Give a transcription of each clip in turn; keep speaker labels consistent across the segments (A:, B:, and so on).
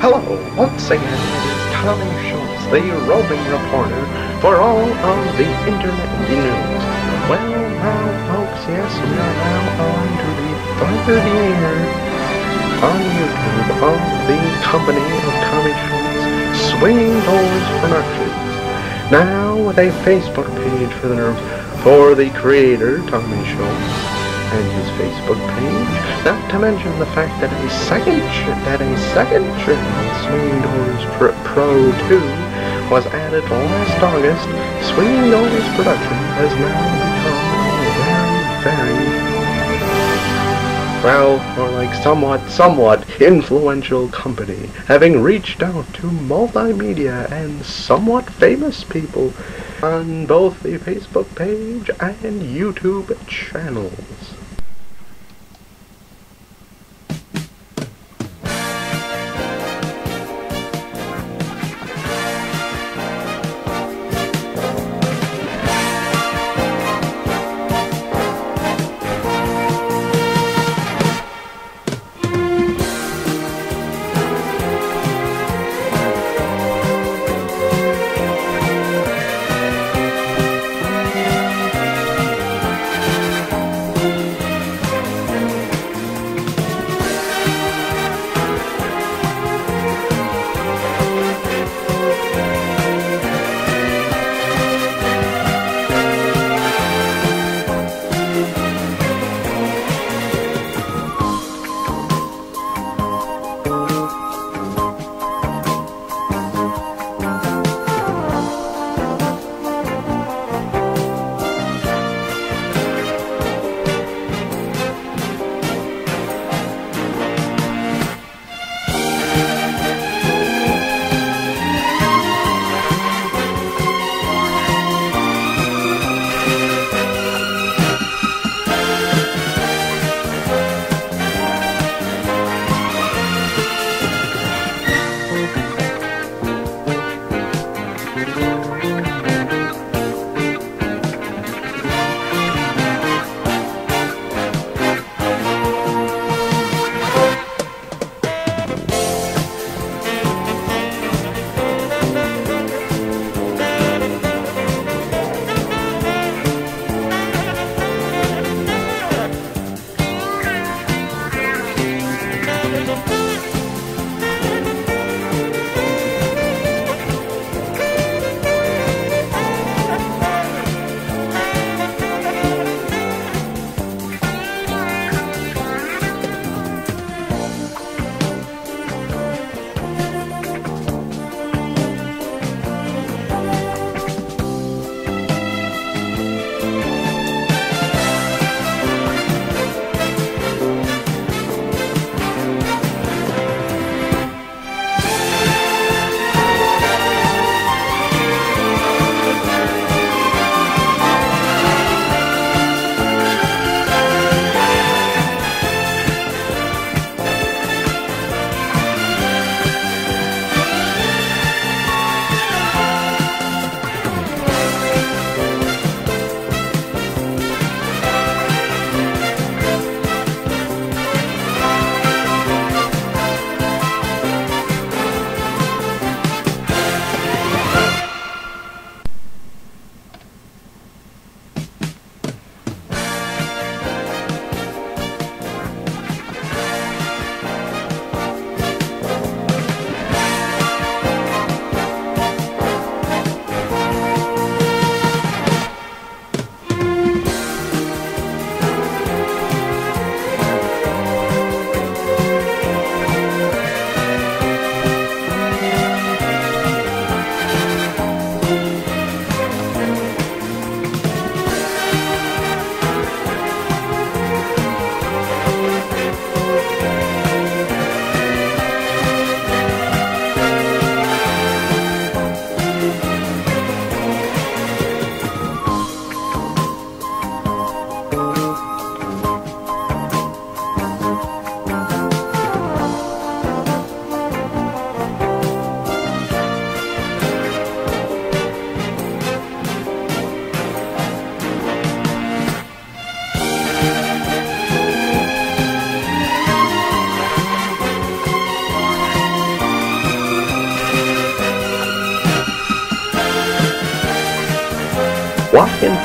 A: Hello, once again, it is Tommy Schultz, the roving reporter for all of the internet news. Well, now, folks, yes, we are now on to the third year on YouTube of the company of Tommy Schultz, Swinging Doors Productions. Now, with a Facebook page for the creator, Tommy Schultz, and his Facebook page, not to mention the fact that a second channel, Swinging Doors Pro 2, was added last August. Swinging Doors Productions has now become a very, somewhat influential company, having reached out to multimedia and somewhat famous people on both the Facebook page and YouTube channels.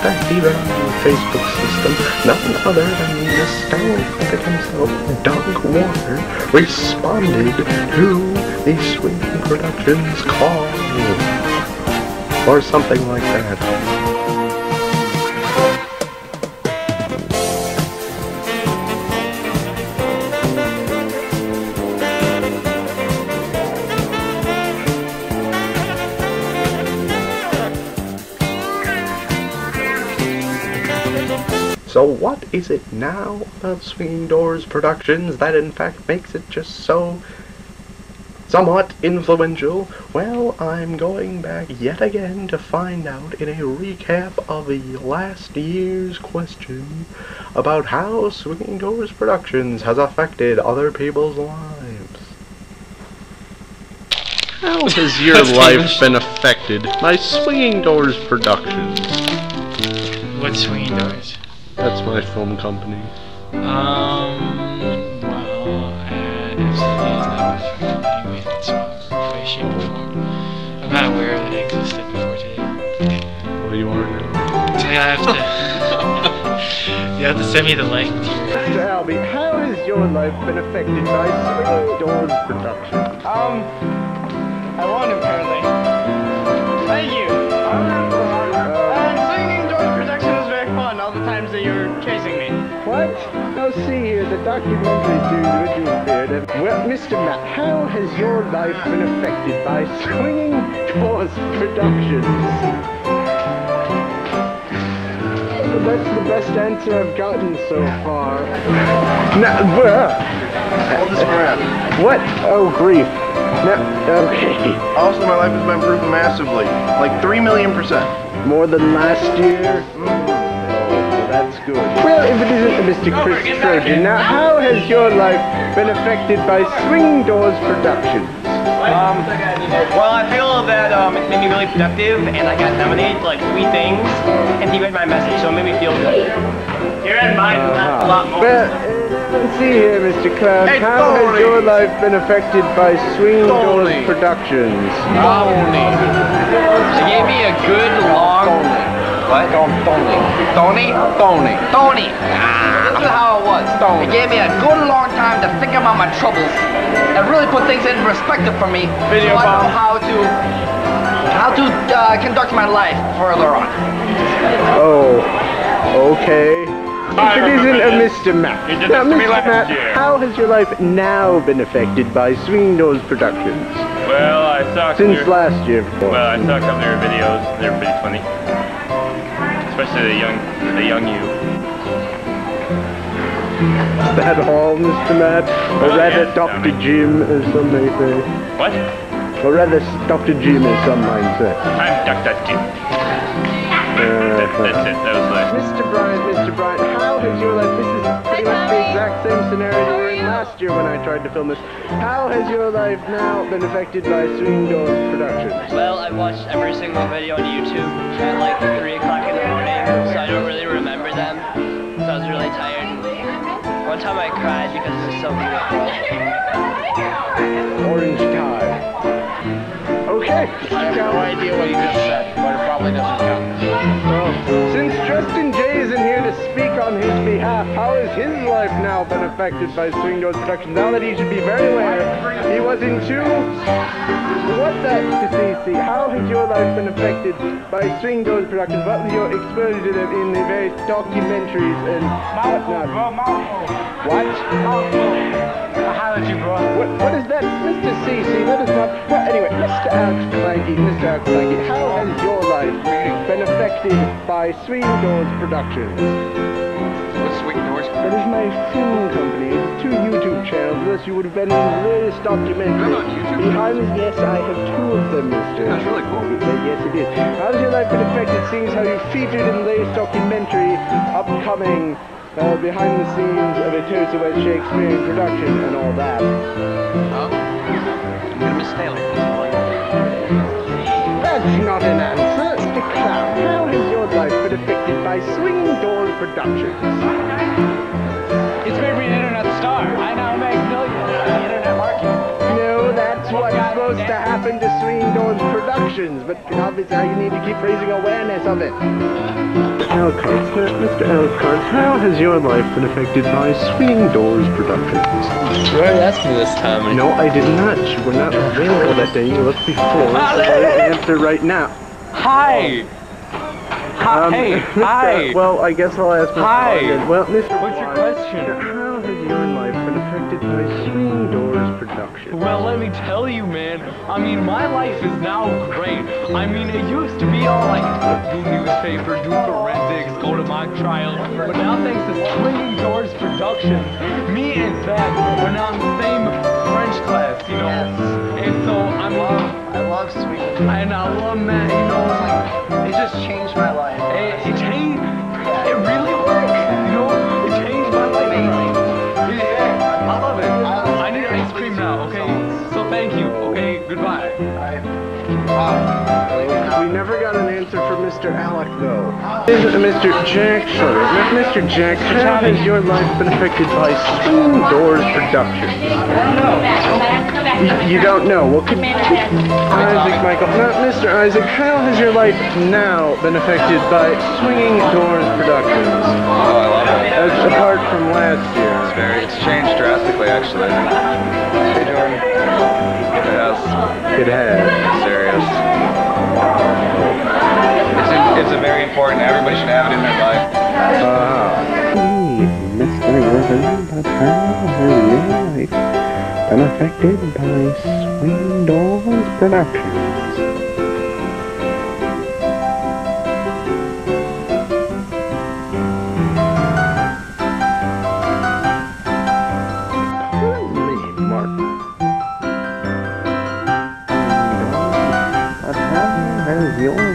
A: that even on the Facebook system, none other than the stone puppet himself, Doug Warner, responded to the Sweden Productions call, or something like that. So what is it now about Swinging Doors Productions that in fact makes it just so somewhat influential? Well, I'm going back yet again to find out in a recap of the last year's question about how Swinging Doors Productions has affected other people's lives. How has your life been affected by Swinging Doors Productions?
B: What's Swinging Doors?
A: That's my film company.
B: Well, anyway, that's way, shape, or form. I'm not aware that it existed before today.
A: Well, you are now.
B: So you have to send me the link.
A: Mr. Albie, how has your life been affected by Swinging Doors Productions?
C: I won apparently. Thank you. Swinging Doors Production was very fun all the times that you were chasing me.
A: What? Now see here, the documentary dude with you appeared. Well, Mr. Matt, how has your life been affected by Swinging Doors Productions? Well, that's the best answer I've gotten so far. Now,
D: Hold this around.
A: what? Oh, grief. No, okay.
D: Also, my life has been improved massively, like 3,000,000%.
A: More than last year? That's good. Well, if it isn't Mr. Chris Trojan, now how has your life been affected by Swinging Doors Productions?
C: Well, I feel that it made me really productive, and I got nominated for like 3 things, and he read my message, so it made me feel good. He read mine a lot more.
A: Well, let's see here, Mr. Cloud.
D: Hey,
A: how
D: Tony.
A: has your life been affected by Swinging Doors Productions?
C: She gave me a good long... What?
D: Tony?
C: That's how it was. It gave me a good long time to think about my troubles and really put things in perspective for me, so I know how to conduct my life further on.
A: Oh, okay. If it isn't a Mr. Matt. Now, Mr. Matt, how has your life now been affected by Swinging Doors Productions?
E: Well, I saw
A: Since last year, of course.
E: Well, I saw a couple of your videos. They're pretty funny, especially the young you.
A: Is that all, Mr. Matt? Or rather,
E: yes,
A: Dr. Jim, as some may say.
E: What?
A: Or rather, Dr. Jim, as some might say.
E: I'm Dr. Jim. That's it. That was like.
A: Mr. Bryant, how has your life, this is pretty much the exact same scenario you were in last year when I tried to film this. How has your life now been affected by Swinging Doors Productions?
F: Well, I watched every single video on YouTube at like 3 o'clock in the morning, so I don't really remember them. So I was really tired. One time I cried because it was so beautiful.
A: Orange tie. Okay.
C: I have no idea what he just said, but it probably doesn't count.
A: Well, since Justin J isn't here to speak on his behalf, how has his life now been affected by Swinging Doors Productions? Now that he should be very aware, he was in what's that to see? How has your life been affected by Swinging Doors Productions? What was your exposure to them in the various documentaries and whatnot? What?
C: How did you, bro?
A: What is that? Mr. CC, that is not... Well, anyway, Mr. Alex Clanky, how has your life been affected by Swinging Doors Productions?
D: What's Swinging Doors?
A: That is my film company. It's 2 YouTube channels. Thus, you would have been in various documentaries.
D: You're on YouTube?
A: Behind us, yes, I have 2 of them, Mr.
D: That's really cool.
A: Yes, it is. How has your life been affected, seeing as how you featured in the latest documentary upcoming behind the scenes of a Toast West Shakespearean production and all that?
D: I'm gonna miss Taylor.
A: That's not an answer. Mr. Clown, how has your life been affected by Swinging Doors Productions?
C: It's made me an internet star. I now make millions in the internet market.
A: No, that's That's what's supposed to happen to Swinging Doors Productions, but obviously you need to keep raising awareness of it. Mr. Elkhart, how has your life been affected by Swinging Doors Productions?
B: You already asked me this time.
A: No, I did not. You were not available that day. You looked before. So I answer right now.
G: Hi! Hey, hi!
A: Well, I guess I'll ask Mr.
G: Hi!
A: Morgan. Well, Mr.
G: What's your question?
A: How has your life been affected by Swinging Doors Productions?
G: Well, let me tell you, man. I mean, my life is now great. I mean, it used to be all like, do newspaper, do forensics, go to mock trial. But now, thanks to Swinging Doors Productions, me and Zach, we're now in the same French class, you know? And so, I
C: love Swinging.
G: And I love Matt, you know, it's like,
C: It just changed my life.
G: it changed, it really works, you know? It changed my life. Yeah, I love it. I need ice cream now, okay? So thank you, okay? Goodbye.
A: We never got an answer from Mr. Alec, though. Mr. Jack Shutter. Mr. Jack, how has your life been affected by Swinging Doors Productions? You don't know. Well, could Isaac Michael, not Mr. Isaac, how has your life now been affected by Swinging Doors Productions?
H: Oh, I love it.
A: Apart from last year.
H: It's changed drastically, actually.
A: Hey, Jordan.
H: It has.
A: It has.
H: Serious. It's a very important. Everybody should have it in their life.
A: Mr. Reverend, but how has your life been affected by Swinging Doors Productions? Your life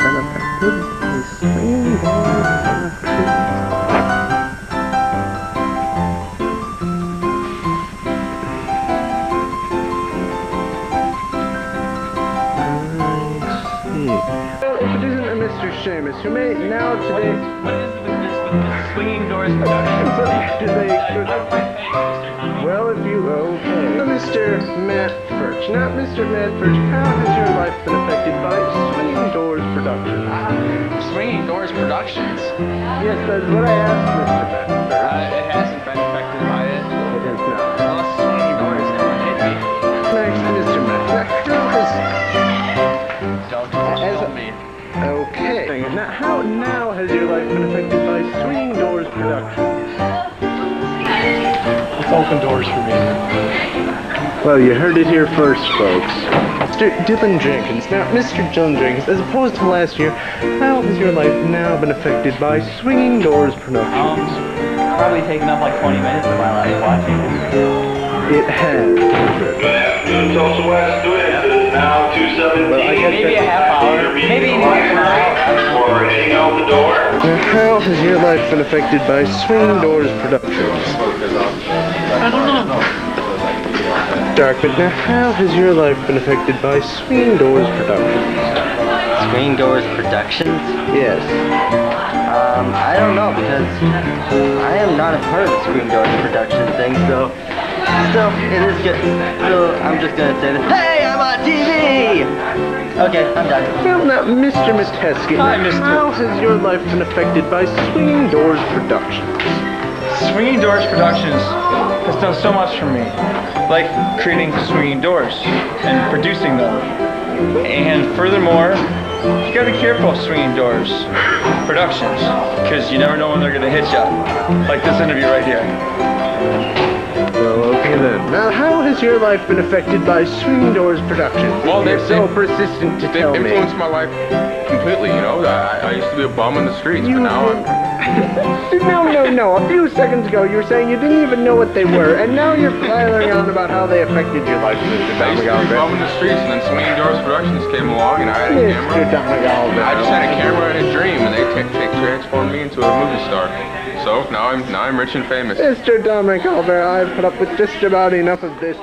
A: been affected by Swinging Doors Productions? Well, if it isn't a Mr. Seamus, who may now today...
G: What is with this Swinging Doors Productions?
A: Well, if you... Okay. Mr. Matt Furch. Not Mr. Matt Furch. How has your life been affected by Swinging Doors Productions?
C: Swinging Doors Productions?
A: Yes, that's what I asked, Mr. Matt Furch.
C: It hasn't been affected by it.
A: It is not.
C: Oh, Swinging Doors never hit me.
A: Next, Mr. Matt.
C: Don't tell me.
A: Okay. How now has your life been affected by Swinging Doors Productions?
B: It's open doors for me.
A: Well, you heard it here first, folks. Mr. Dylan Jenkins. Now, Mr. Dylan Jenkins, as opposed to last year, how has your life now been affected by Swinging Doors Productions?
I: Probably taken up like 20 minutes of my life watching it.
A: It has.
J: Good afternoon, Tulsa West. It is now 2:17.
A: Well, I guess
I: Maybe a half hour. Maybe an hour.
J: Or heading out the door.
A: Now, how has your life been affected by Swinging Doors Productions?
B: I don't know.
A: Darkman, now how has your life been affected by Swinging Doors Productions?
K: Swinging Doors Productions?
A: Yes.
K: I don't know, because I am not a part of the Swinging Doors Production thing, so still, it is good. So I'm just gonna say this. Hey, I'm on TV! Okay, I'm done.
A: Well, now, Mr. Mateski,
G: Hi, Mr.
A: how has your life been affected by Swinging Doors Productions?
G: Swinging Doors Productions has done so much for me, like creating swinging doors and producing them. And furthermore, you gotta be careful of Swinging Doors Productions, because you never know when they're gonna hit you, like this interview right here.
A: Well, okay then. Now, how has your life been affected by Swinging Doors Productions?
D: Well,
A: You're so persistent to tell
D: They've
A: me.
D: influenced my life completely, you know. I used to be a bum on the streets, but now I'm...
A: No. A few seconds ago, you were saying you didn't even know what they were, and now you're blathering on about how they affected your life, Mr.
D: I used to be a bum on the streets, and then Swinging Doors Productions came along, and I had a camera. I just had a camera and a dream, and they transformed me into a movie star. So now I'm rich and famous.
A: Mr. Dominic Albert, I've put up with just about enough of this.